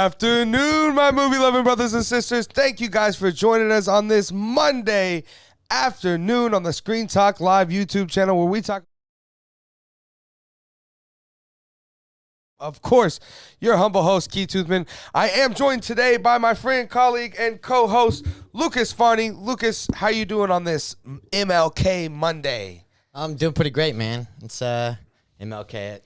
afternoon, my movie-loving brothers and sisters. Thank you guys for joining us on this Monday afternoon on the Screen Talk Live YouTube channel where we talk. Of course, your humble host, Key Toothman. I am joined today by my friend, colleague, and co-host, Lucas Farney. Lucas, how you doing on this MLK Monday? I'm doing pretty great, man. It's MLK.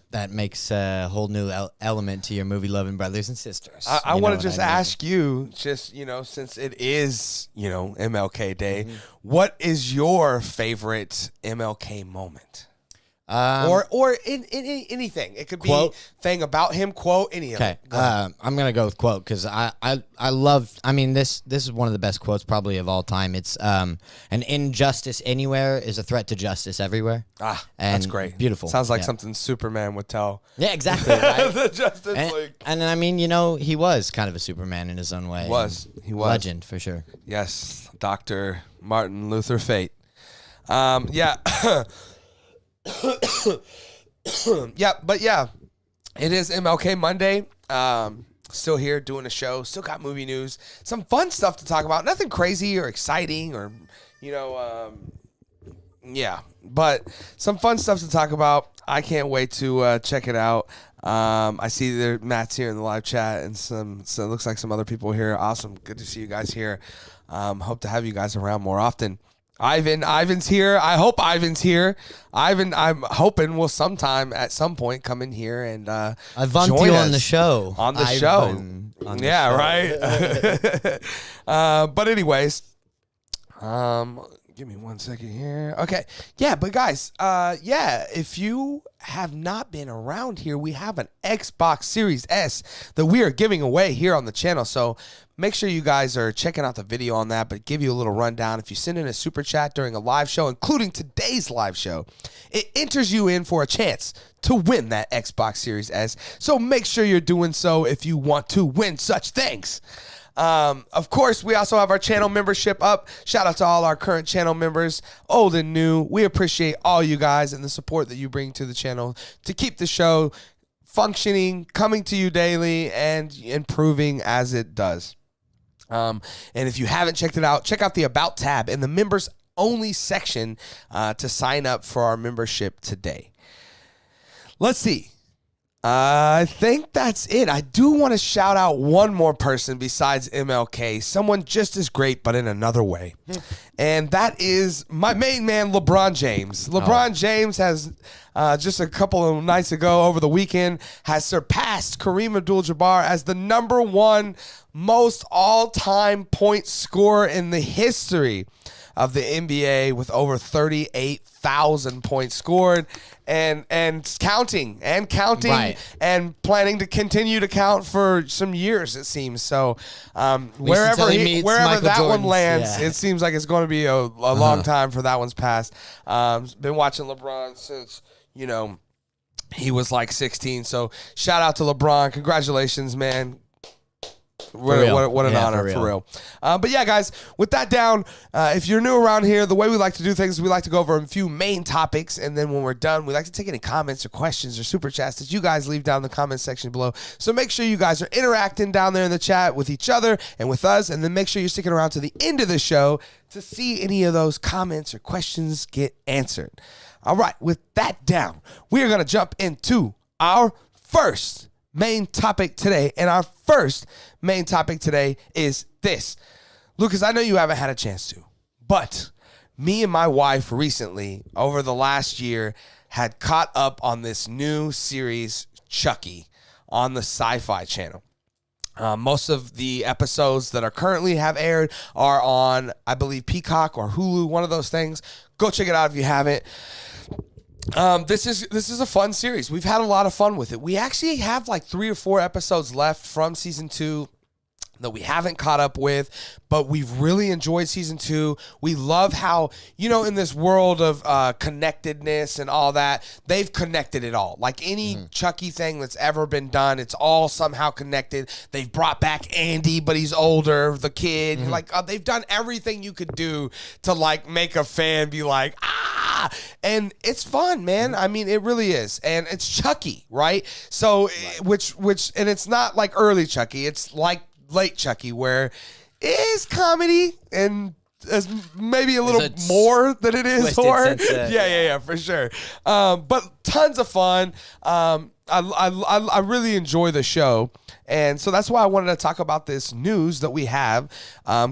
That makes a whole new element to your movie-loving brothers and sisters. I want to just ask you, since it is, MLK Day, what is your favorite MLK moment? Or in anything. It could be quote. Thing about him, quote, any of it. Okay. I'm going to go with quote because I love, this is one of the best quotes probably of all time. It's an injustice anywhere is a threat to justice everywhere. And that's great. Beautiful. Sounds like something Superman would tell. Yeah, exactly. Right? The Justice League. And he was kind of a Superman in his own way. He was. Legend, for sure. Yes. Dr. Martin Luther Fate. Yeah. Yeah, it is MLK Monday. Still here doing a show. Still got movie news. Some fun stuff to talk about. Nothing crazy or exciting or, but some fun stuff to talk about. I can't wait to check it out. I see there Matt's here in the live chat and so it looks like some other people here. Awesome. Good to see you guys here. Hope to have you guys around more often. Ivan's here. I hope Ivan's here. Ivan, I'm hoping will at some point come in here and join us on the show. Right. But anyways, give me 1 second here. Okay. Yeah, but guys, if you have not been around here, we have an Xbox Series S that we are giving away here on the channel. So make sure you guys are checking out the video on that, but give you a little rundown. If you send in a super chat during a live show, including today's live show, it enters you in for a chance to win that Xbox Series S. So make sure you're doing so if you want to win such things. Of course, we also have our channel membership up. Shout out to all our current channel members, old and new. We appreciate all you guys and the support that you bring to the channel to keep the show functioning, coming to you daily, and improving as it does. And if you haven't checked it out, check out the About tab in the members only section to sign up for our membership today. Let's see. I think that's it. I do want to shout out one more person besides MLK, someone just as great, but in another way. And that is my main man, LeBron James. LeBron James has, just a couple of nights ago over the weekend, has surpassed Kareem Abdul-Jabbar as the number one most all-time point scorer in the history of the NBA with over 38,000 points scored and counting right. and planning to continue to count for some years, it seems. So wherever that one lands, it seems like it's going to be a long time for that one's passed. Been watching LeBron since, he was like 16. So shout out to LeBron. Congratulations, man. What an honor, for real. But yeah, guys, with that down, if you're new around here, the way we like to do things is we like to go over a few main topics, and then when we're done, we like to take any comments or questions or super chats that you guys leave down in the comment section below. So make sure you guys are interacting down there in the chat with each other and with us, and then make sure you're sticking around to the end of the show to see any of those comments or questions get answered. All right, with that down, we are going to jump into our first main topic today, and our first main topic today is this. Lucas, I know you haven't had a chance to, but me and my wife recently, over the last year, had caught up on this new series, Chucky, on the Sci-Fi Channel. Most of the episodes that are currently have aired are on, I believe, Peacock or Hulu, one of those things. Go check it out if you haven't. This is a fun series. We've had a lot of fun with it. We actually have like 3 or 4 episodes left from season 2 that we haven't caught up with, but we've really enjoyed season 2. We love how, in this world of connectedness and all that, they've connected it all. Like any Chucky thing that's ever been done, it's all somehow connected. They've brought back Andy, but he's older, the kid. Like they've done everything you could do to like make a fan be like, And it's fun, man. I mean, it really is. And it's Chucky, right? So, which, and it's not like early Chucky. It's like late Chucky, where it is comedy and as maybe a little more than it is horror. Yeah, for sure. But tons of fun. I really enjoy the show. And so that's why I wanted to talk about this news that we have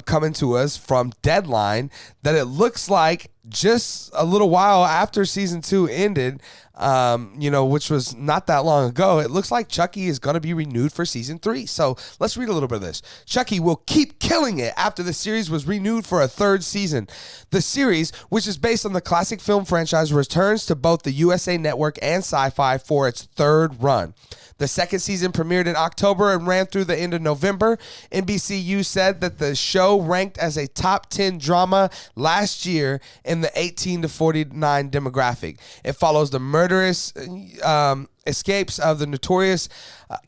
coming to us from Deadline, that it looks like just a little while after season 2 ended, which was not that long ago, it looks like Chucky is going to be renewed for season 3. So let's read a little bit of this. Chucky will keep killing it after the series was renewed for a 3rd season. The series, which is based on the classic film franchise, returns to both the USA Network and Sci-Fi for its 3rd run. The 2nd season premiered in October and ran through the end of November. NBCU said that the show ranked as a top 10 drama last year in the 18 to 49 demographic. It follows the murderous escapes of the notorious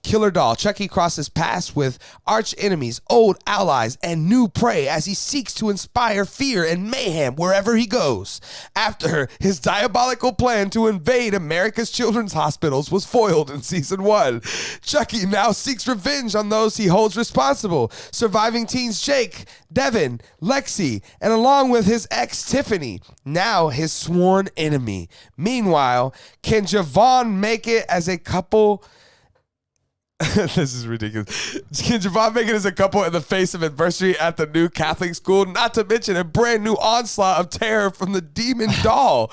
killer doll. Chucky crosses paths with arch enemies, old allies, and new prey as he seeks to inspire fear and mayhem wherever he goes. After his diabolical plan to invade America's children's hospitals was foiled in season 1, Chucky now seeks revenge on those he holds responsible, surviving teens Jake, Devin, Lexi, and along with his ex Tiffany, now his sworn enemy. Meanwhile, can Javon make it as a couple? This is ridiculous. Can Javon make it as a couple in the face of adversity at the new Catholic school? Not to mention a brand new onslaught of terror from the demon doll.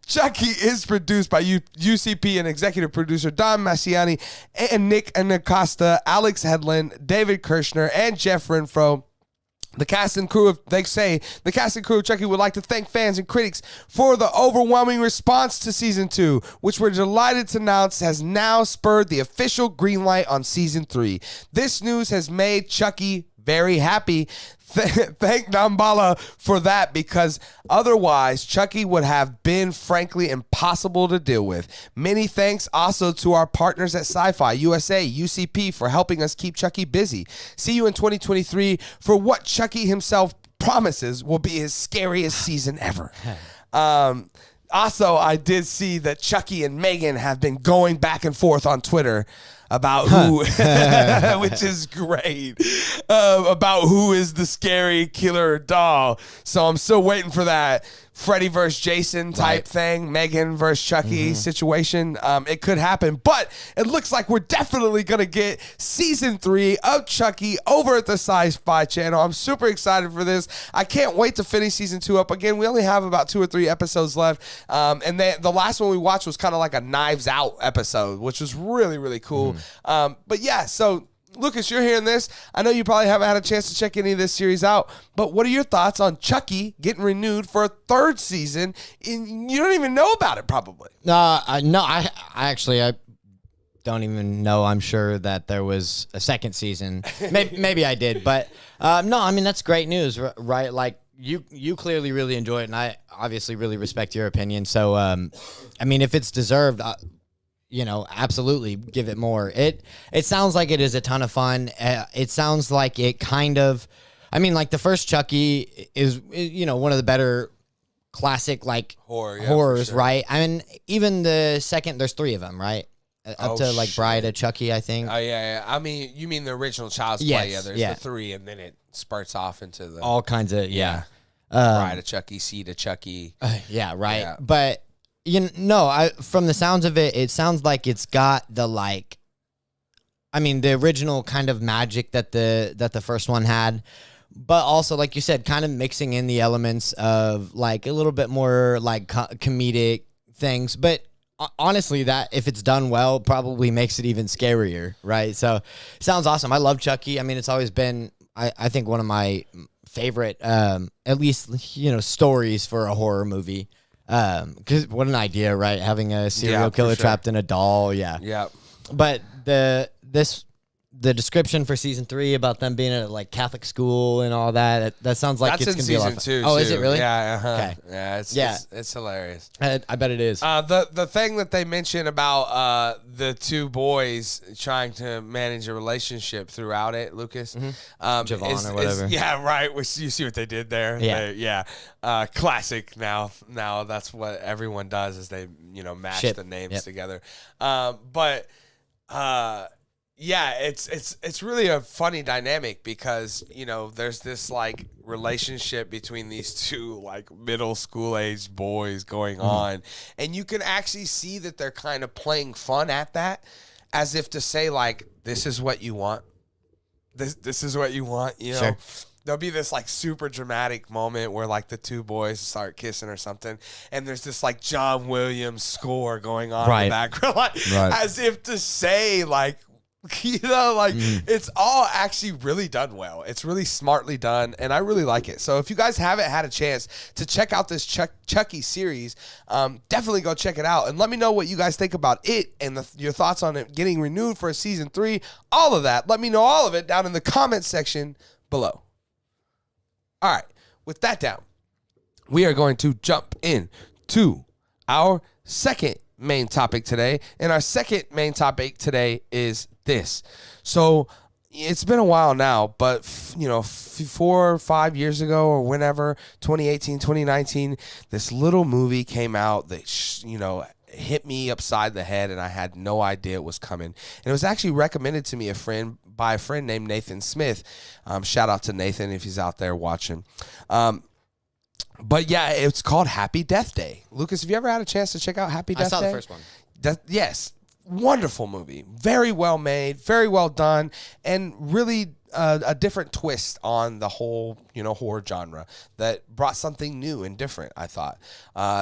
Chucky is produced by UCP and executive producer Don Massiani and Nick Anacosta, Alex Hedlund, David Kirshner, and Jeff Renfro. The cast and crew of Chucky would like to thank fans and critics for the overwhelming response to season 2, which we're delighted to announce has now spurred the official green light on season 3. This news has made Chucky very happy. Thank Damballa for that, because otherwise Chucky would have been frankly impossible to deal with. Many thanks also to our partners at Sci-Fi USA, UCP, for helping us keep Chucky busy. See you in 2023 for what Chucky himself promises will be his scariest season ever. Also, I did see that Chucky and Megan have been going back and forth on Twitter about who, which is great, about who is the scary killer doll. So I'm still waiting for that Freddy versus Jason type thing, Megan versus Chucky situation. It could happen, but it looks like we're definitely going to get season 3 of Chucky over at the Sci-Fi channel. I'm super excited for this. I can't wait to finish season 2 up. Again, we only have about 2 or 3 episodes left. And the last one we watched was kind of like a Knives Out episode, which was really, really cool. But yeah, so Lucas, you're hearing this. I know you probably haven't had a chance to check any of this series out, but what are your thoughts on Chucky getting renewed for a 3rd season? You don't even know about it, probably. I actually don't even know. I'm sure that there was a 2nd season. Maybe I did, but no. I mean, that's great news, right? Like you clearly really enjoy it, and I obviously really respect your opinion. So, I mean, if it's deserved, absolutely give it more. It sounds like it is a ton of fun. It sounds like it kind of, I mean, like the first Chucky is one of the better classic like horrors, sure. Right? I mean, even the second, there's 3 of them, right? Up to like Bride of Chucky, I think. Oh yeah. I mean, you mean the original Child's Play? Yeah, there's the 3, and then it spurts off into the all kinds of Bride of Chucky, Seed of Chucky. Yeah, right. Yeah. But from the sounds of it, it sounds like it's got the the original kind of magic that the first one had, but also, like you said, kind of mixing in the elements of like a little bit more like comedic things. But honestly, that if it's done well, probably makes it even scarier, right? So, sounds awesome. I love Chucky. I mean, it's always been, I think, one of my favorite, at least stories for a horror movie. Because what an idea, right? Having a serial killer trapped in a doll, yeah. Yeah. But this the description for season 3 about them being at like Catholic school and all that. That sounds like that's it's in gonna be a lot of season 2. Oh, too. is it really? Yeah. Okay. Yeah. It's hilarious. I bet it is. The thing that they mention about the two boys trying to manage a relationship throughout it, Lucas, Javon or whatever. Yeah, right. You see what they did there? Yeah. Classic. Now that's what everyone does is they mash the names together. But yeah, it's really a funny dynamic because there's this like relationship between these two like middle school age boys going on, and you can actually see that they're kind of playing fun at that, as if to say like, this is what you want, this is what you want, Sure. There'll be this like super dramatic moment where like the two boys start kissing or something, and there's this like John Williams score going on in the background, like, as if to say like, it's all actually really done well. It's really smartly done, and I really like it. So if you guys haven't had a chance to check out this Chucky series, definitely go check it out and let me know what you guys think about it and your thoughts on it getting renewed for season 3. All of that, let me know all of it down in the comment section below. All right, with that down, we are going to jump in to our second main topic today, and our second main topic today is this. So it's been a while now, but 4 or 5 years ago or whenever, 2018, 2019, this little movie came out that hit me upside the head, and I had no idea it was coming. And it was actually recommended to me by a friend named Nathan Smith. Shout out to Nathan if he's out there watching. But yeah, it's called Happy Death Day. Lucas, have you ever had a chance to check out Happy Death Day? I saw the first one. Yes. Wonderful movie. Very well made, very well done, and really a different twist on the whole, horror genre that brought something new and different, I thought.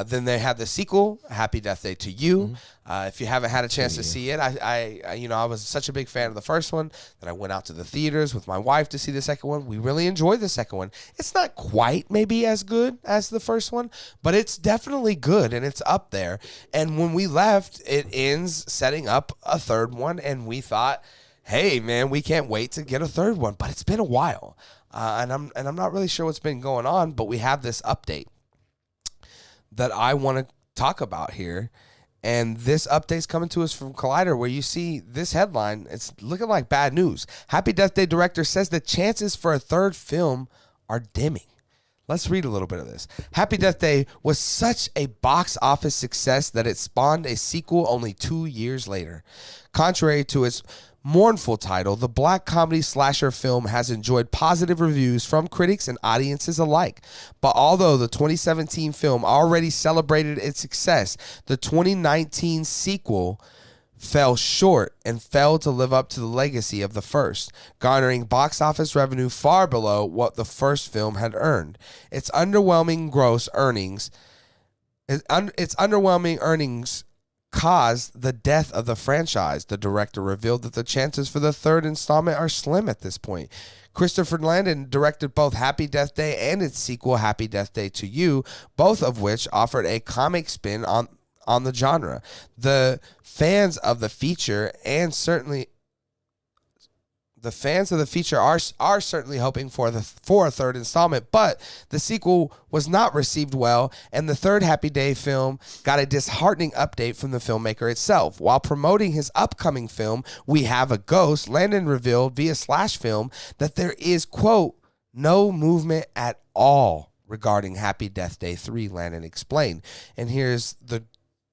Then they had the sequel, Happy Death Day to You. If you haven't had a chance to see it, I was such a big fan of the first one that I went out to the theaters with my wife to see the second one. We really enjoyed the second one. It's not quite maybe as good as the first one, but it's definitely good, and it's up there. And when we left, it ends setting up a third one, and we thought, hey man, we can't wait to get a third one. But it's been a while, and I'm not really sure what's been going on. But we have this update that I want to talk about here, and this update's coming to us from Collider, where you see this headline. It's looking like bad news. Happy Death Day director says the chances for a third film are dimming. Let's read a little bit of this. Happy Death Day was such a box office success that it spawned a sequel only 2 years later. Contrary to its mournful title, the black comedy slasher film has enjoyed positive reviews from critics and audiences alike. But although the 2017 film already celebrated its success, the 2019 sequel fell short and failed to live up to the legacy of the first, garnering box office revenue far below what the first film had earned. Its underwhelming earnings caused the death of the franchise. The director revealed that the chances for the third installment are slim at this point. Christopher Landon directed both Happy Death Day and its sequel, Happy Death Day to You, both of which offered a comic spin on the genre. The fans of the feature are certainly hoping for a third installment, but the sequel was not received well, and the third Happy Day film got a disheartening update from the filmmaker itself. While promoting his upcoming film, We Have a Ghost, Landon revealed via Slash Film that there is, quote, no movement at all regarding Happy Death Day 3, Landon explained. And here's the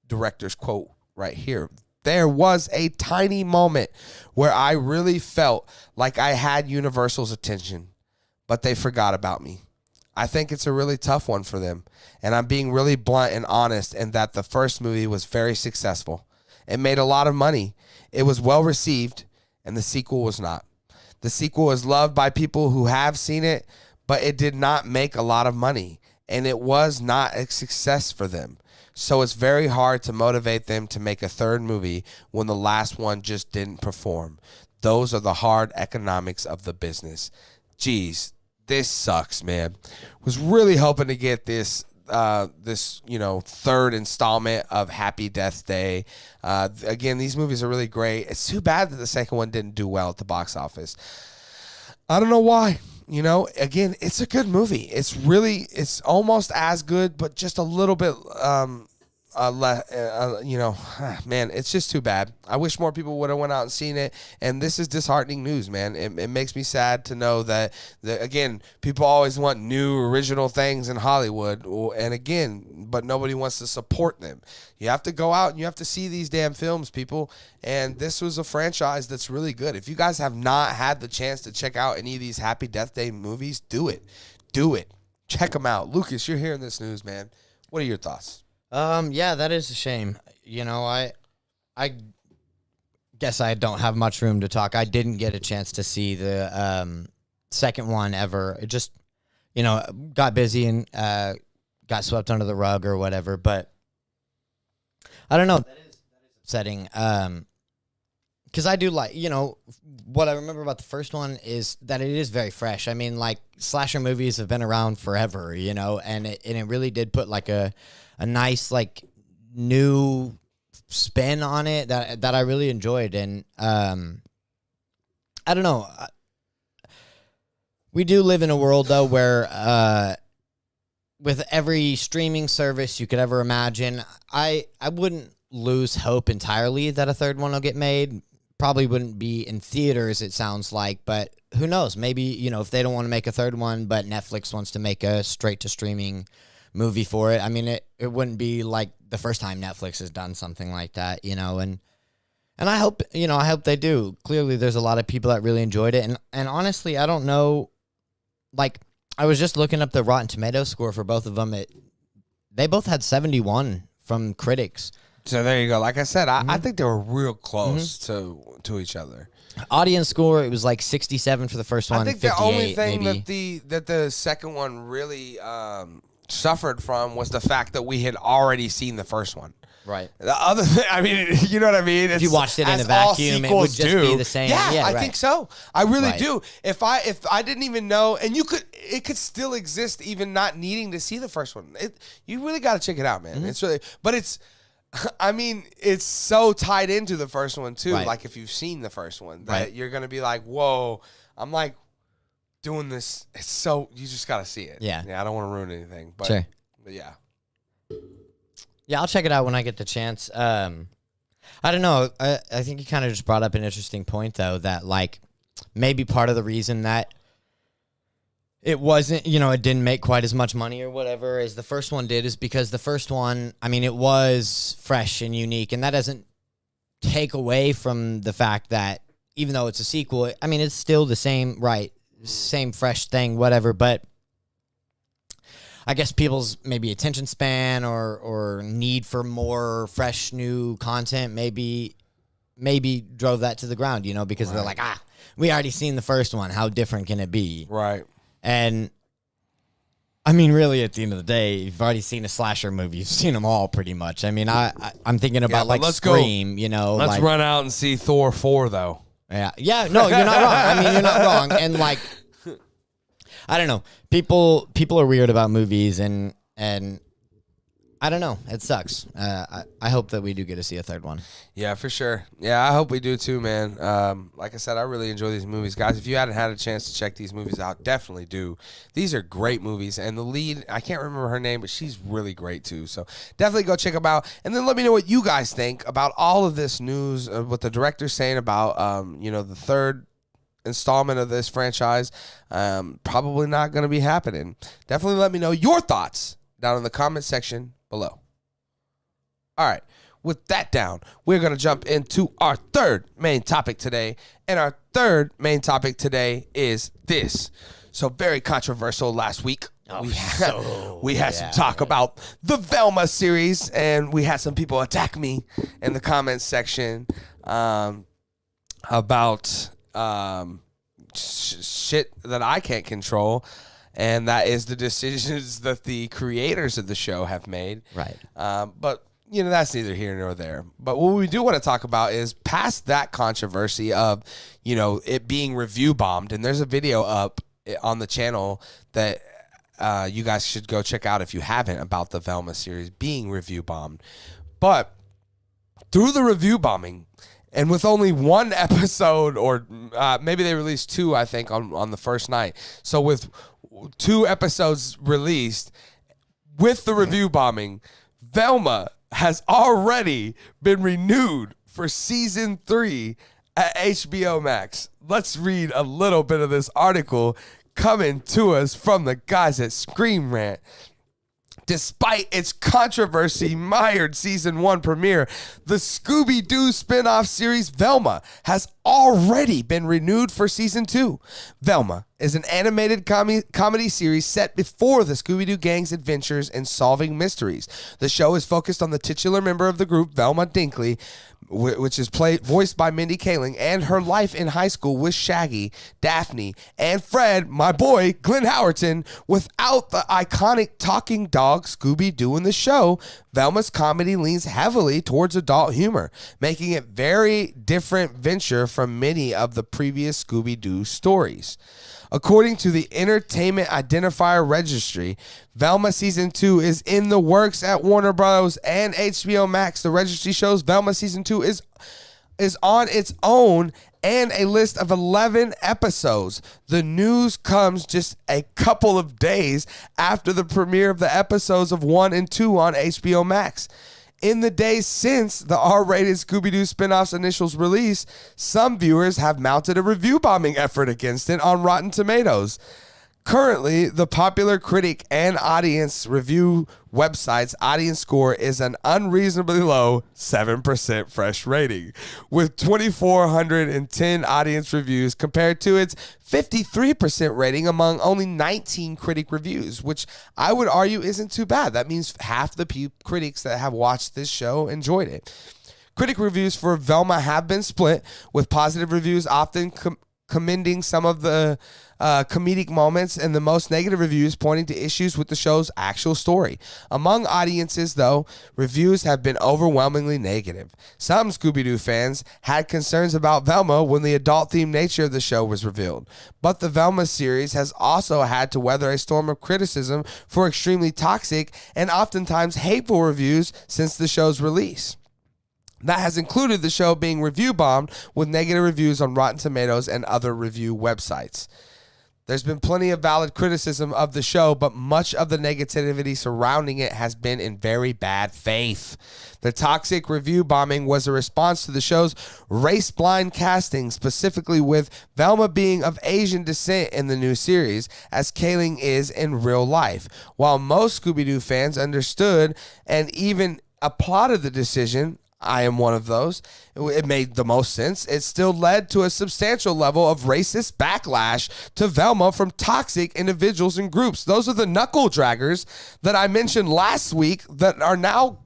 director's quote right here. There was a tiny moment where I really felt like I had Universal's attention, but they forgot about me. I think it's a really tough one for them, and I'm being really blunt and honest in that the first movie was very successful. It made a lot of money. It was well received, and the sequel was not. The sequel is loved by people who have seen it, but it did not make a lot of money, and it was not a success for them. So it's very hard to motivate them to make a third movie when the last one just didn't perform. Those are the hard economics of the business. Geez, this sucks, man. Was really hoping to get this this, third installment of Happy Death Day. Again, these movies are really great. It's too bad that the second one didn't do well at the box office. I don't know why. Again, it's a good movie. It's almost as good, but just a little bit man, it's just too bad. I wish more people would have went out and seen it, and this is disheartening news, man. It makes me sad to know that again, people always want new original things in Hollywood, but nobody wants to support them. You have to go out and you have to see these damn films, people, and this was a franchise that's really good. If you guys have not had the chance to check out any of these Happy Death Day movies, do it. Check them out. Lucas, you're hearing this news, man. What are your thoughts? Yeah, that is a shame. I guess I don't have much room to talk. I didn't get a chance to see the second one ever. It just, got busy and got swept under the rug or whatever. But I don't know. That is upsetting. Because I do like, what I remember about the first one is that it is very fresh. I mean, like, slasher movies have been around forever, and it really did put like a nice, like, new spin on it that I really enjoyed. And I don't know. We do live in a world, though, where with every streaming service you could ever imagine, I wouldn't lose hope entirely that a third one will get made. Probably wouldn't be in theaters, it sounds like, but who knows? Maybe, if they don't want to make a third one, but Netflix wants to make a straight-to-streaming movie for it. I mean, it wouldn't be like the first time Netflix has done something like that, and I hope, I hope they do. Clearly, there's a lot of people that really enjoyed it, and honestly, I don't know, like, I was just looking up the Rotten Tomatoes score for both of them. They both had 71 from critics. So there you go. Like I said, I think they were real close to each other. Audience score, it was like 67 for the first one. I think the only thing that the second one really suffered from was the fact that we had already seen the first one. Right. The other thing, I mean, you know what I mean? If you watched it in a vacuum, it would just be the same. Yeah, I think so. I really do. If I didn't even know, and it could still exist even not needing to see the first one. You really got to check it out, man. It's really, but it's so tied into the first one too. Right. Like if you've seen the first one, that you're gonna be like, whoa, I'm like doing this. It's so, you just gotta see it. Yeah. I don't want to ruin anything, but, sure. But yeah. Yeah, I'll check it out when I get the chance. I don't know. I think you kind of just brought up an interesting point though, that like maybe part of the reason that it wasn't, it didn't make quite as much money or whatever as the first one did is because the first one, I mean, it was fresh and unique, and that doesn't take away from the fact that even though it's a sequel, I mean, it's still the same, same fresh thing, whatever, but I guess people's maybe attention span or need for more fresh, new content maybe drove that to the ground, because they're like, we already seen the first one. How different can it be? Right. And I mean, really, at the end of the day, you've already seen a slasher movie. You've seen them all pretty much. I mean, I'm thinking about Scream, Let's run out and see Thor 4, though. Yeah. Yeah. No, you're not wrong. I mean, you're not wrong. And like, I don't know. People are weird about movies, and I don't know. It sucks. I hope that we do get to see a third one. Yeah, for sure. Yeah, I hope we do too, man. Like I said, I really enjoy these movies. Guys, if you hadn't had a chance to check these movies out, definitely do. These are great movies. And the lead, I can't remember her name, but she's really great too. So definitely go check them out. And then let me know what you guys think about all of this news, what the director's saying about, the third installment of this franchise. Probably not going to be happening. Definitely let me know your thoughts down in the comment section below. All right, with that down, we're going to jump into our third main topic today. And our third main topic today is this. So very controversial last week. We had some talk about the Velma series, and we had some people attack me in the comments section about shit that I can't control. And that is the decisions that the creators of the show have made. Right. But, that's neither here nor there. But what we do want to talk about is past that controversy of, it being review bombed. And there's a video up on the channel that you guys should go check out if you haven't, about the Velma series being review bombed. But through the review bombing, and with only one episode, or maybe they released 2, I think, on the first night. So with 2 episodes released, with the review bombing, Velma has already been renewed for season 3 at HBO Max. Let's read a little bit of this article coming to us from the guys at Scream Rant. Despite its controversy-mired season 1 premiere, the Scooby-Doo spinoff series Velma has already been renewed for season 2. Velma is an animated comedy series set before the Scooby-Doo gang's adventures in solving mysteries. The show is focused on the titular member of the group, Velma Dinkley, which is voiced by Mindy Kaling, and her life in high school with Shaggy, Daphne, and Fred, my boy, Glenn Howerton. Without the iconic talking dog Scooby-Doo in the show, Velma's comedy leans heavily towards adult humor, making it a very different venture from many of the previous Scooby-Doo stories. According to the Entertainment Identifier Registry, Velma Season 2 is in the works at Warner Bros. And HBO Max. The registry shows Velma Season 2 is on its own and a list of 11 episodes. The news comes just a couple of days after the premiere of the episodes of 1 and 2 on HBO Max. In the days since the R-rated Scooby-Doo spinoff's initial release, some viewers have mounted a review bombing effort against it on Rotten Tomatoes. Currently, the popular critic and audience review website's audience score is an unreasonably low 7% fresh rating, with 2,410 audience reviews compared to its 53% rating among only 19 critic reviews, which I would argue isn't too bad. That means half the critics that have watched this show enjoyed it. Critic reviews for Velma have been split, with positive reviews often commending some of the comedic moments and the most negative reviews pointing to issues with the show's actual story. Among audiences, though, reviews have been overwhelmingly negative. Some Scooby-Doo fans had concerns about Velma when the adult-themed nature of the show was revealed. But the Velma series has also had to weather a storm of criticism for extremely toxic and oftentimes hateful reviews since the show's release. That has included the show being review bombed with negative reviews on Rotten Tomatoes and other review websites. There's been plenty of valid criticism of the show, but much of the negativity surrounding it has been in very bad faith. The toxic review bombing was a response to the show's race-blind casting, specifically with Velma being of Asian descent in the new series, as Kaling is in real life. While most Scooby-Doo fans understood and even applauded the decision, I am one of those, it made the most sense, it still led to a substantial level of racist backlash to Velma from toxic individuals and groups. Those are the knuckle draggers that I mentioned last week that are now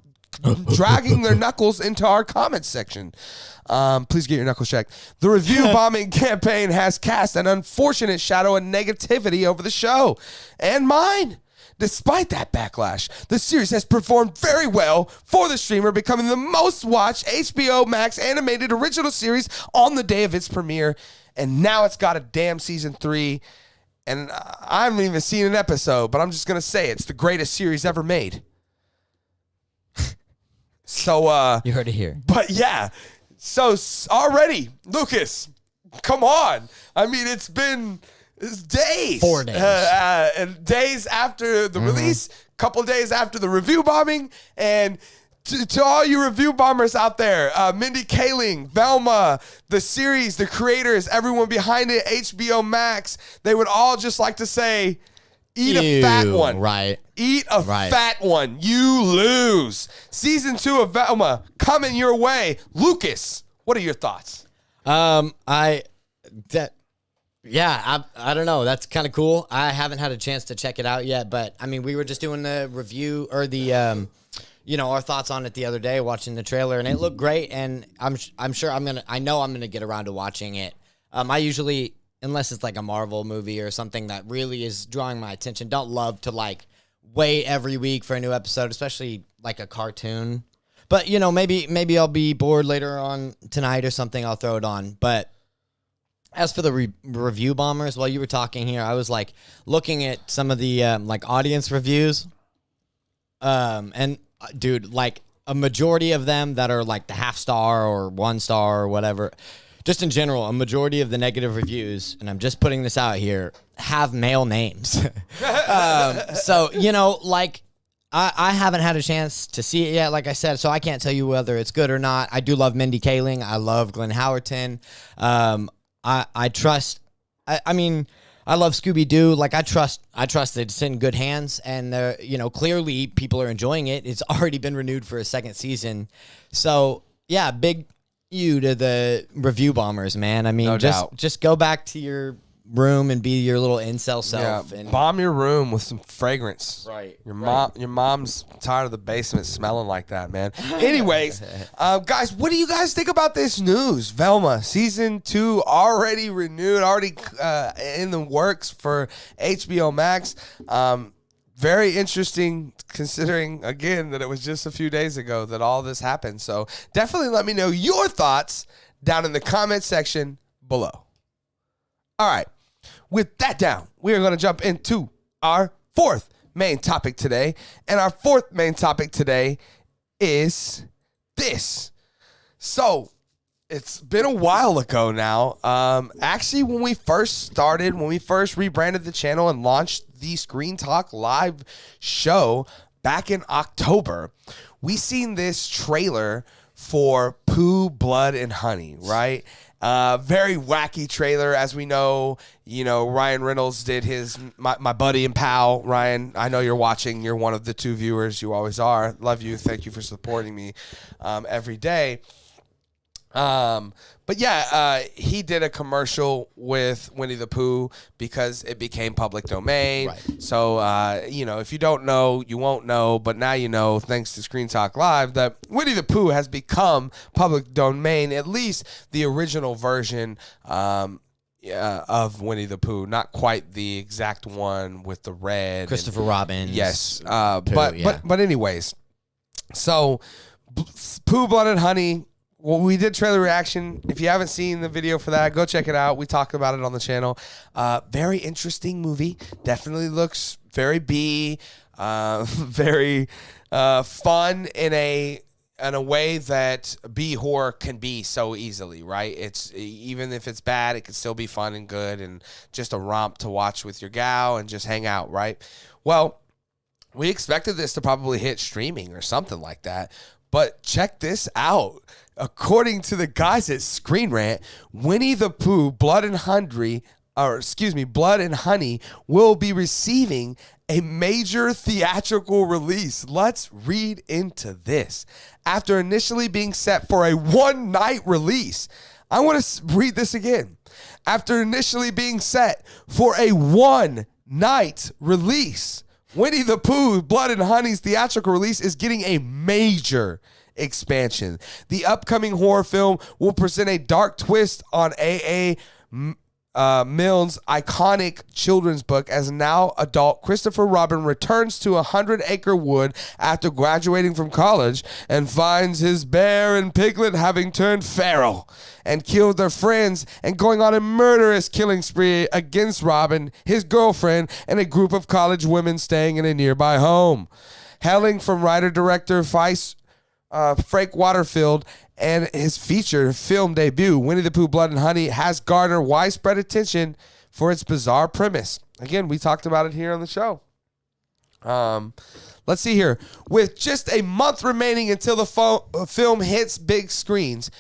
dragging their knuckles into our comments section. Please get your knuckles checked. The review bombing campaign has cast an unfortunate shadow of negativity over the show and mine. Despite that backlash, the series has performed very well for the streamer, becoming the most watched HBO Max animated original series on the day of its premiere. And now it's got a damn season 3. And I haven't even seen an episode, but I'm just going to say it's the greatest series ever made. So, you heard it here. But yeah, so already, Lucas, come on. I mean, it's days. 4 days. And days after the release, couple days after the review bombing. And to all you review bombers out there, Mindy Kaling, Velma, the series, the creators, everyone behind it, HBO Max, they would all just like to say, eat a fat one. Right. Eat a fat one. You lose. Season 2 of Velma coming your way. Lucas, what are your thoughts? Yeah, I don't know. That's kind of cool. I haven't had a chance to check it out yet, but I mean, we were just doing the review or the, our thoughts on it the other day, watching the trailer, and it looked great. And I'm sure I know I'm gonna get around to watching it. I usually, unless it's like a Marvel movie or something that really is drawing my attention, don't love to like wait every week for a new episode, especially like a cartoon. But maybe I'll be bored later on tonight or something. I'll throw it on, but. As for the review bombers, while you were talking here, I was like looking at some of the like audience reviews. And dude, like a majority of them that are like the half star or 1 star or whatever, just in general, a majority of the negative reviews, and I'm just putting this out here, have male names. So, you know, like I haven't had a chance to see it yet, like I said, so I can't tell you whether it's good or not. I do love Mindy Kaling. I love Glenn Howerton. I trust, I mean, I love Scooby-Doo. Like I trust that it's in good hands, and you know, clearly people are enjoying it. It's already been renewed for a second season. So yeah, big you to the review bombers, man. I mean, No just doubt. just go back to your room and be your little incel self. Yeah, And bomb your room with some fragrance. Right. Your mom's tired of the basement smelling like that, man. Anyways, guys, what do you guys think about this news? Velma season 2 already renewed, already in the works for HBO Max. Very interesting, considering again that it was just a few days ago that all this happened. So definitely let me know your thoughts down in the comment section below. All right. With that down, we are going to jump into our 4th main topic today. And our 4th main topic today is this. So, it's been a while ago now. Actually, when we first rebranded the channel and launched the Screen Talk Live show back in October, we seen this trailer for Pooh, Blood, and Honey, right? Very wacky trailer, as we know. You know, Ryan Reynolds did my buddy and pal. Ryan, I know you're watching. You're one of the 2 viewers. You always are. Love you. Thank you for supporting me every day. But yeah, he did a commercial with Winnie the Pooh because it became public domain. Right. So, you know, if you don't know, you won't know. But now you know, thanks to Screen Talk Live, that Winnie the Pooh has become public domain, at least the original version of Winnie the Pooh. Not quite the exact one with the red. Christopher Robin. Yes. Pooh, But anyways, so Pooh, Blood, and Honey. Well, we did trailer reaction. If you haven't seen the video for that, go check it out. We talked about it on the channel. Very interesting movie. Definitely looks very B, very fun in a way that B horror can be so easily, right? It's even if it's bad, it can still be fun and good and just a romp to watch with your gal and just hang out, right? Well, we expected this to probably hit streaming or something like that. But check this out. According to the guys at Screen Rant, Winnie the Pooh, Blood and Honey will be receiving a major theatrical release. Let's read into this. After initially being set for a one-night release, I want to read this again. After initially being set for a one-night release, Winnie the Pooh, Blood and Honey's theatrical release is getting a major expansion. The upcoming horror film will present a dark twist on A.A. Milne's iconic children's book as now adult Christopher Robin returns to 100-acre wood after graduating from college and finds his bear and piglet having turned feral and killed their friends and going on a murderous killing spree against Robin, his girlfriend, and a group of college women staying in a nearby home. Hailing from writer-director Frank Waterfield and his feature film debut, Winnie the Pooh, Blood and Honey has garnered widespread attention for its bizarre premise. Again, we talked about it here on the show. Let's see here. With just a month remaining until the film hits big screens,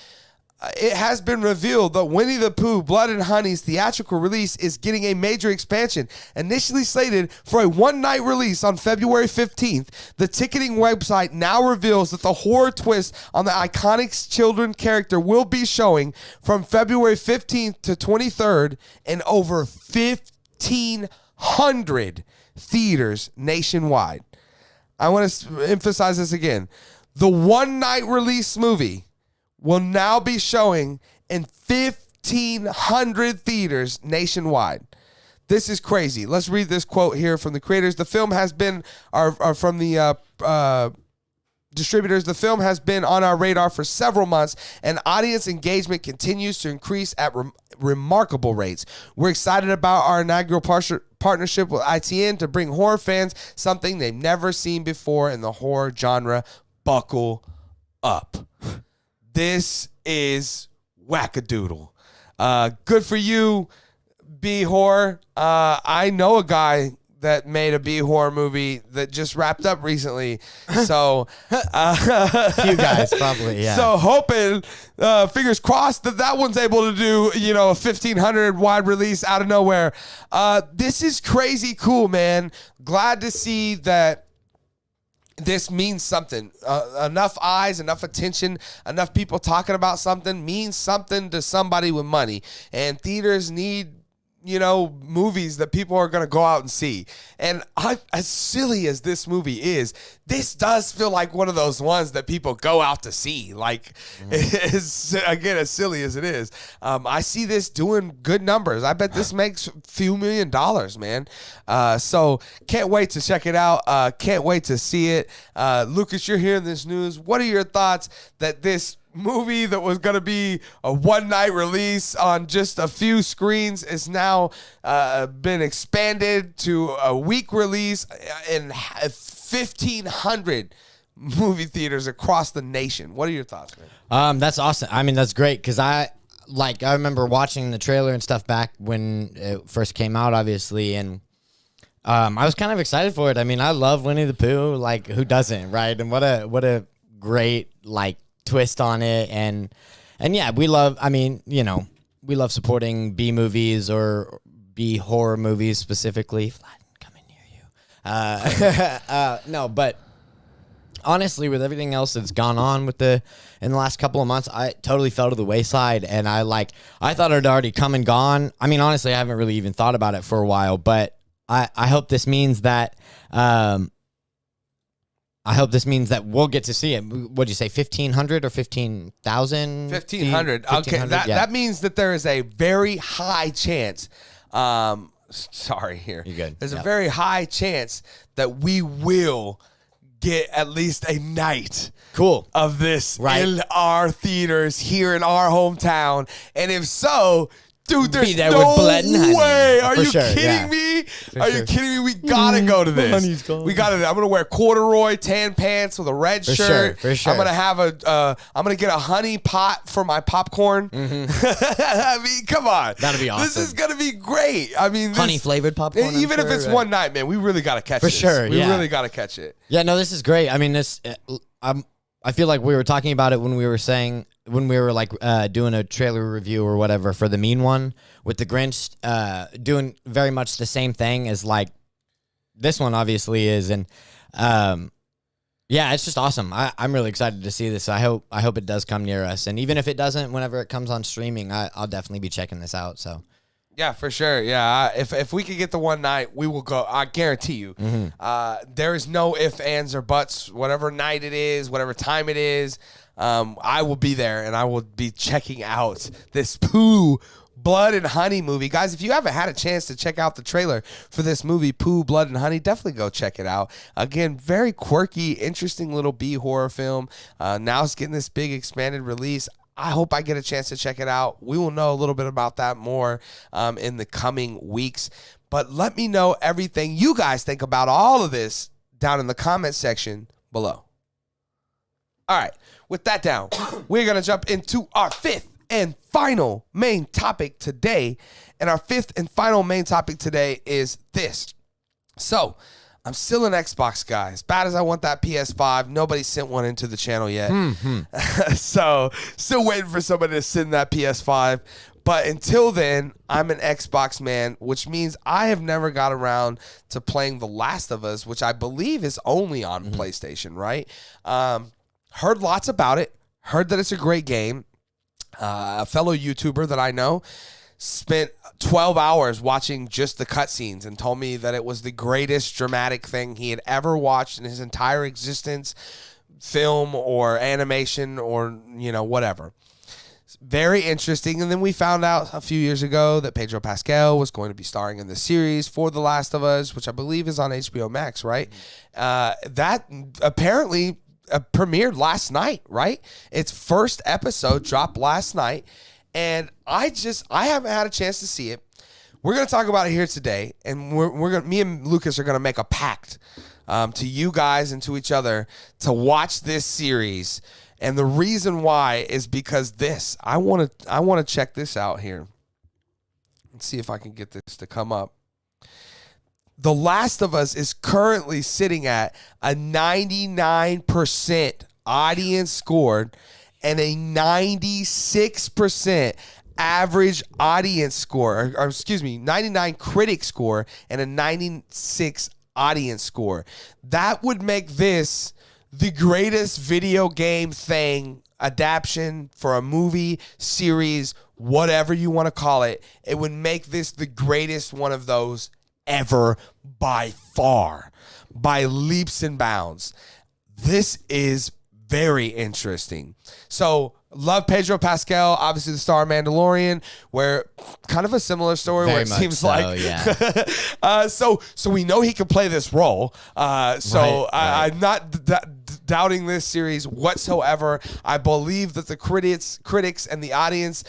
it has been revealed that Winnie the Pooh, Blood and Honey's theatrical release is getting a major expansion. Initially slated for a one-night release on February 15th, the ticketing website now reveals that the horror twist on the iconic children character will be showing from February 15th to 23rd in over 1,500 theaters nationwide. I want to emphasize this again. The one-night release movie will now be showing in 1,500 theaters nationwide. This is crazy. Let's read this quote here from the creators. The film has been from the distributors, the film has been on our radar for several months, and audience engagement continues to increase at remarkable rates. We're excited about our inaugural partnership with ITN to bring horror fans something they've never seen before in the horror genre. Buckle up. This is wackadoodle. Good for you, B-horror. I know a guy that made a B-horror movie that just wrapped up recently. So, a few guys probably, yeah. So hoping, fingers crossed that one's able to do, a 1,500 wide release out of nowhere. This is crazy cool, man. Glad to see that this means something. Enough eyes, enough attention, enough people talking about something means something to somebody with money. And theaters need, movies that people are going to go out and see. And as silly as this movie is, this does feel like one of those ones that people go out to see. Like, again, as silly as it is, I see this doing good numbers. I bet this makes a few $1 million, man. So can't wait to check it out. Can't wait to see it. Lucas, you're hearing this news. What are your thoughts that this movie that was going to be a one-night release on just a few screens is now been expanded to a week release in 1,500 movie theaters across the nation? What are your thoughts, man? That's awesome. I mean, that's great because I remember watching the trailer and stuff back when it first came out, obviously, and I was kind of excited for it. I mean, I love Winnie the Pooh. Like, who doesn't, right? And what a great twist on it, and yeah, we love supporting B movies or B horror movies specifically. Coming near you. No, but honestly, with everything else that's gone on in the last couple of months, I totally fell to the wayside, and I thought it had already come and gone. I mean, honestly, I haven't really even thought about it for a while, but I hope this means that we'll get to see it. What'd you say, 1,500 or 15,000? 1,500. Okay, that means that there is a very high chance. Sorry, here. You're good. There's a very high chance that we will get at least a night of this in our theaters here in our hometown. And if so, dude, there's no way. Are you kidding me? Are you kidding me? We gotta go to this. We gotta. I'm gonna wear corduroy tan pants with a red shirt. For sure. I'm gonna have I'm gonna get a honey pot for my popcorn. I mean, come on. That'd be awesome. This is gonna be great. I mean, honey flavored popcorn. Even if it's one night, man, we really gotta catch it. For sure. We really gotta catch it. Yeah. No, this is great. I mean, I feel like we were talking about it when we were doing a trailer review or whatever for the Mean One with the Grinch, doing very much the same thing as this one obviously is. And yeah, it's just awesome. I'm really excited to see this. I hope it does come near us. And even if it doesn't, whenever it comes on streaming, I'll definitely be checking this out. So. Yeah, for sure. Yeah, if we could get the one night, we will go. I guarantee you. There is no ifs, ands, or buts. Whatever night it is, whatever time it is, I will be there, and I will be checking out this Pooh, Blood and Honey movie. Guys, if you haven't had a chance to check out the trailer for this movie, Pooh, Blood and Honey, definitely go check it out. Again, very quirky, interesting little B horror film. Now it's getting this big expanded release. I hope I get a chance to check it out. We will know a little bit about that more in the coming weeks. But let me know everything you guys think about all of this down in the comment section below. All right, with that down, we're going to jump into our fifth and final main topic today. And our fifth and final main topic today is this. So, I'm still an Xbox guy. As bad as I want that PS5, nobody sent one into the channel yet. So, still waiting for somebody to send that PS5. But until then, I'm an Xbox man, which means I have never got around to playing The Last of Us, which I believe is only on PlayStation, right? Heard lots about it. Heard that it's a great game. A fellow YouTuber that I know spent 12 hours watching just the cutscenes and told me that it was the greatest dramatic thing he had ever watched in his entire existence, film or animation or, whatever. Very interesting. And then we found out a few years ago that Pedro Pascal was going to be starring in the series for The Last of Us, which I believe is on HBO Max, right? That apparently premiered last night, right? Its first episode dropped last night, and I haven't had a chance to see it. We're gonna talk about it here today, and me and Lucas are gonna make a pact to you guys and to each other to watch this series. And the reason why is because I want to check this out here. Let's see if I can get this to come up. The Last of Us is currently sitting at a 99% audience scored and a 96% average audience score, or excuse me, 99 critic score and a 96 audience score. That would make this the greatest video game thing, adaptation for a movie, series, whatever you want to call it. It would make this the greatest one of those ever by far, by leaps and bounds. This is very interesting. So, love Pedro Pascal, obviously the star of Mandalorian, where kind of a similar story Very where it much seems so, like yeah. so we know he can play this role. Right. I'm not doubting this series whatsoever. I believe that the critics and the audience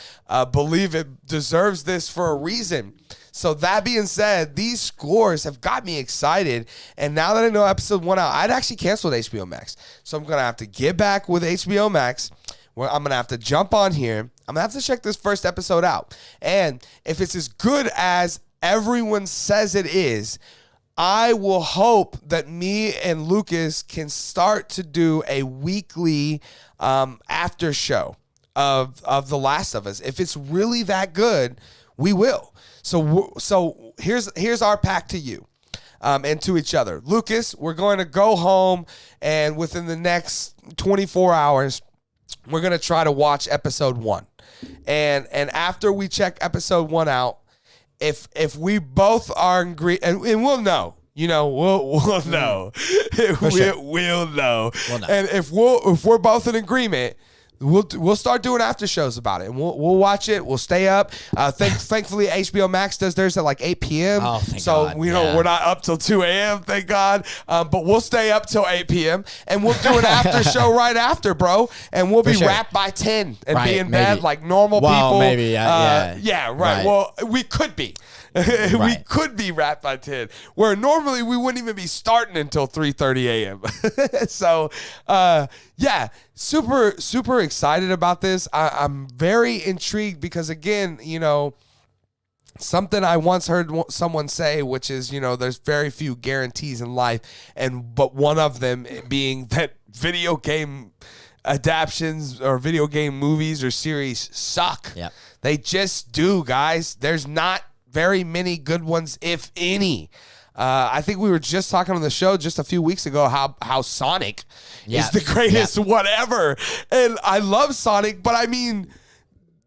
believe it deserves this for a reason. So that being said, these scores have got me excited. And now that I know episode 1 out, I'd actually canceled HBO Max. So I'm going to have to get back with HBO Max, where I'm going to have to jump on here. I'm going to have to check this first episode out. And if it's as good as everyone says it is, I will hope that me and Lucas can start to do a weekly after show of The Last of Us. If it's really that good, we will. So here's our pact to you and to each other. Lucas, we're going to go home, and within the next 24 hours, we're going to try to watch episode 1. And after we check episode 1 out, if we both are in agreement, and we'll know. You know, we'll know. We'll know. And if we're both in agreement, we'll start doing after shows about it, and we'll watch it. We'll stay up. Thankfully, HBO Max does theirs at like 8 p.m. Oh, thank so God. we're not up till 2 a.m. Thank God. But we'll stay up till 8 p.m. and we'll do an after show right after, bro. And we'll be wrapped by 10 and be in bed like normal people. Maybe, yeah, right. Well, we could be. We Right. could be wrapped by 10, where normally we wouldn't even be starting until 3:30 a.m. So, yeah, super excited about this. I'm very intrigued because, again, you know, something I once heard someone say, which is, you know, there's very few guarantees in life, but one of them being that video game adaptions or video game movies or series suck. Yep. They just do, guys. There's not very many good ones, if any. I think we were just talking on the show just a few weeks ago how Sonic is the greatest whatever. And I love Sonic, but I mean,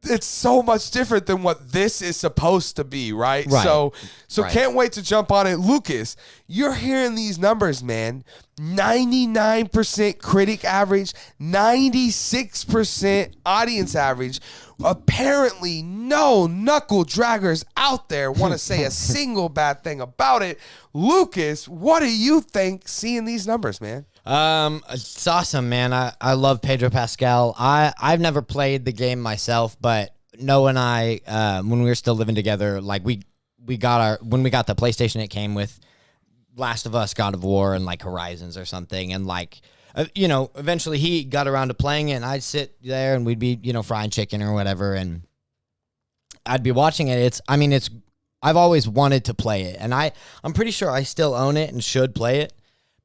it's so much different than what this is supposed to be, right? So can't wait to jump on it. Lucas, you're hearing these numbers, man. 99% critic average, 96% audience average. Apparently, no knuckle draggers out there want to say a single bad thing about it. Lucas, what do you think seeing these numbers, man? It's awesome, man. I love Pedro Pascal. I've never played the game myself, but Noah and I, when we were still living together, like when we got the PlayStation, it came with Last of Us, God of War, and like Horizons or something, and like. You know, eventually he got around to playing it, and I'd sit there and we'd be, you know, frying chicken or whatever, and I'd be watching it. I've always wanted to play it, and I'm pretty sure I still own it and should play it,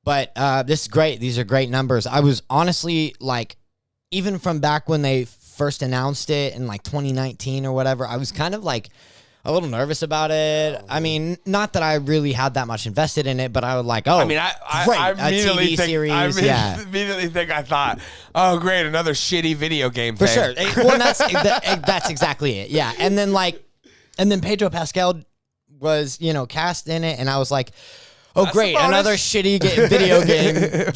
but this is great. These are great numbers. I was honestly, like, even from back when they first announced it in like 2019 or whatever, I was kind of like a little nervous about it. I mean, not that I really had that much invested in it, but I was like, oh, I mean, I immediately TV series, immediately think I thought, oh, great, another shitty video game for thing. sure. Well, that's exactly it. Yeah, and then Pedro Pascal was, you know, cast in it, and I was like, oh, great, another shitty video game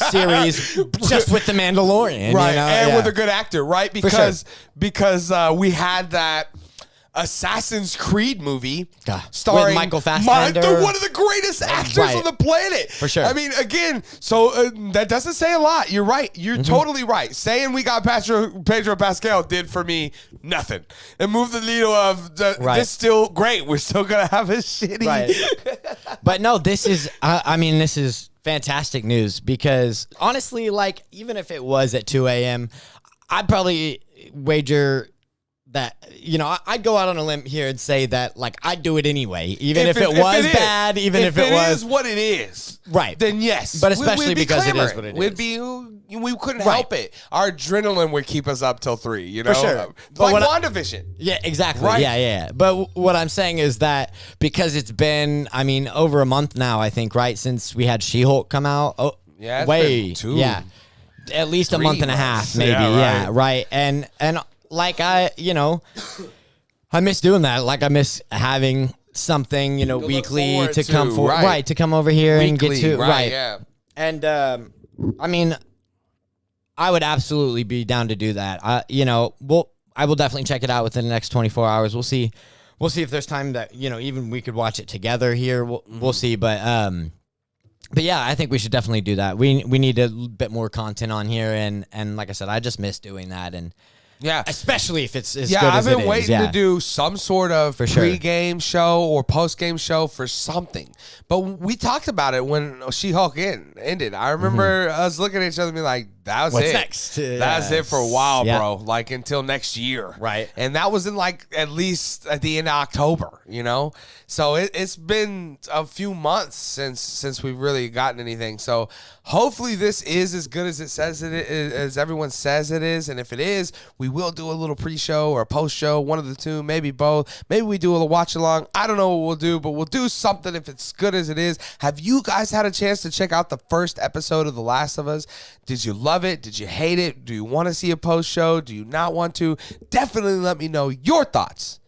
series just with the Mandalorian, right? You know? And with a good actor, right? Because we had that Assassin's Creed movie starring with Michael Fassbender, one of the greatest actors on the planet. For sure. I mean, again, so that doesn't say a lot. You're right. You're totally right. Saying we got Pedro Pascal did for me nothing. And move the needle of this still great. We're still gonna have a shitty. Right. But no, this is. This is fantastic news because honestly, like even if it was at 2 a.m., I'd probably wager that, I'd go out on a limb here and say that, like, I'd do it anyway, even if it was bad, even if it was what it is, right? Then yes, but especially because it is what it is. We couldn't help it. Our adrenaline would keep us up till 3. For sure. Like WandaVision. Yeah, exactly. Right. Yeah. But what I'm saying is that because it's been, over a month now, I think, right, since we had She-Hulk come out. Oh, yeah, way 2. Yeah, at least 3 month and a half, maybe. Yeah, right. And like I miss doing that. Like I miss having something, weekly to come for, right? To come over here weekly, and get to, right? Yeah. And I would absolutely be down to do that. I will definitely check it out within the next 24 hours. We'll see if there's time that even we could watch it together here. We'll see, but yeah, I think we should definitely do that. We need a bit more content on here, and like I said, I just miss doing that, and yeah, especially if it's as good as it is. I've been waiting to do some sort of pre-game show or post-game show for something. But we talked about it when She-Hulk ended. I remember us looking at each other and being like, that was What's it. Next? That's it for a while, bro. Like until next year. Right. And that was in like at least at the end of October, So it's been a few months since we've really gotten anything. So hopefully this is as good as it says it is, as everyone says it is. And if it is, we will do a little pre-show or a post-show, one of the two, maybe both. Maybe we do a watch-along. I don't know what we'll do, but we'll do something if it's good as it is. Have you guys had a chance to check out the first episode of The Last of Us? Did you love it? Did you hate it? Do you want to see a post-show? Do you not want to? Definitely let me know your thoughts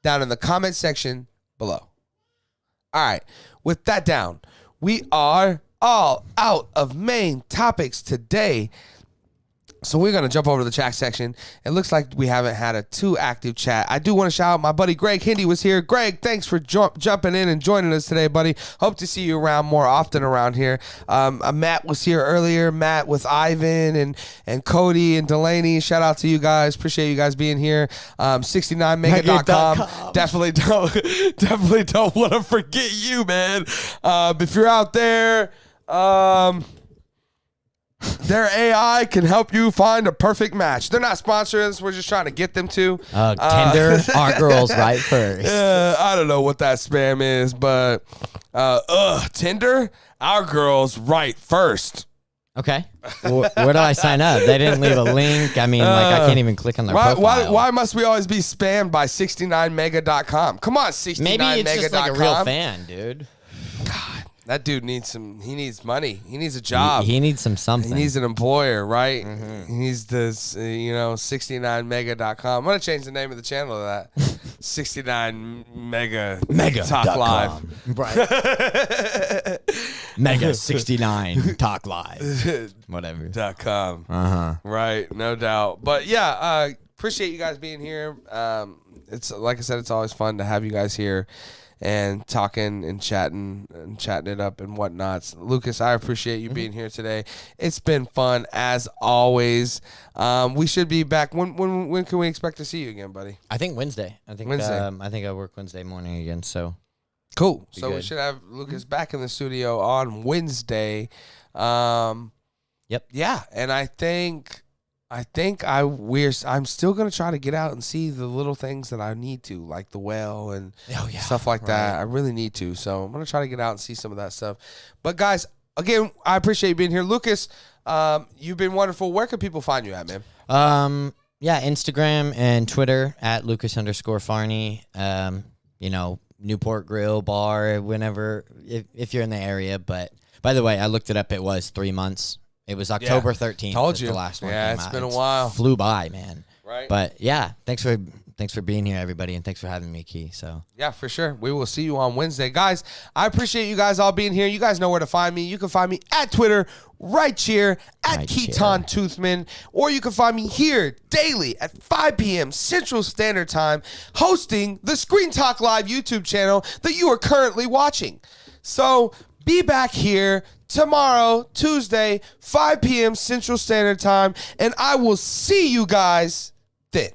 down in the comment section below. All right, with that down, we are all out of main topics today. So we're going to jump over to the chat section. It looks like we haven't had a too active chat. I do want to shout out my buddy Greg Hindy was here. Greg, thanks for jumping in and joining us today, buddy. Hope to see you around more often around here. Matt was here earlier. Matt with Ivan and Cody and Delaney. Shout out to you guys. Appreciate you guys being here. 69mega.com. Definitely don't want to forget you, man. If you're out there, their AI can help you find a perfect match. They're not sponsoring us. We're just trying to get them to. Tinder, our girls right first. I don't know what that spam is, but Tinder, our girls right first. Okay. Where do I sign up? They didn't leave a link. I can't even click on their profile. Why must we always be spammed by 69mega.com? Come on, 69mega.com. Maybe it's just like a real fan, dude. God. That dude needs he needs money. He needs a job. He needs something. He needs an employer, right? Mm-hmm. He needs this, 69mega.com. I'm going to change the name of the channel to that. 69mega Talk Live. Right. Mega 69 Talk Live. Whatever. .com. Uh-huh. Right, no doubt. But yeah, appreciate you guys being here. It's like I said, it's always fun to have you guys here and talking and chatting it up and whatnot. Lucas, I appreciate you being here today. It's been fun as always. We should be back. When can we expect to see you again, buddy? I think Wednesday. I think I work Wednesday morning again. So cool. So good. We should have Lucas back in the studio on Wednesday. Yep. Yeah, and I think I'm still gonna try to get out and see the little things that I need to, like the well and stuff like that. I really need to, so I'm gonna try to get out and see some of that stuff. But guys, again, I appreciate you being here, Lucas. You've been wonderful. Where can people find you at, man? Instagram and Twitter at Lucas_Farney. Newport Grill Bar, whenever if you're in the area. But by the way, I looked it up. It was 3 months. It was October 13th. Told you. The last one. Yeah, came it's out. been a while. Flew by, man. Right. But yeah, thanks for thanks for being here, everybody, and thanks for having me, Key. So yeah, for sure. We will see you on Wednesday. Guys, I appreciate you guys all being here. You guys know where to find me. You can find me at Twitter, right here, at Keaton Toothman, or you can find me here daily at 5 p.m. Central Standard Time, hosting the Screen Talk Live YouTube channel that you are currently watching. So be back here tomorrow, Tuesday, 5 p.m. Central Standard Time, and I will see you guys then.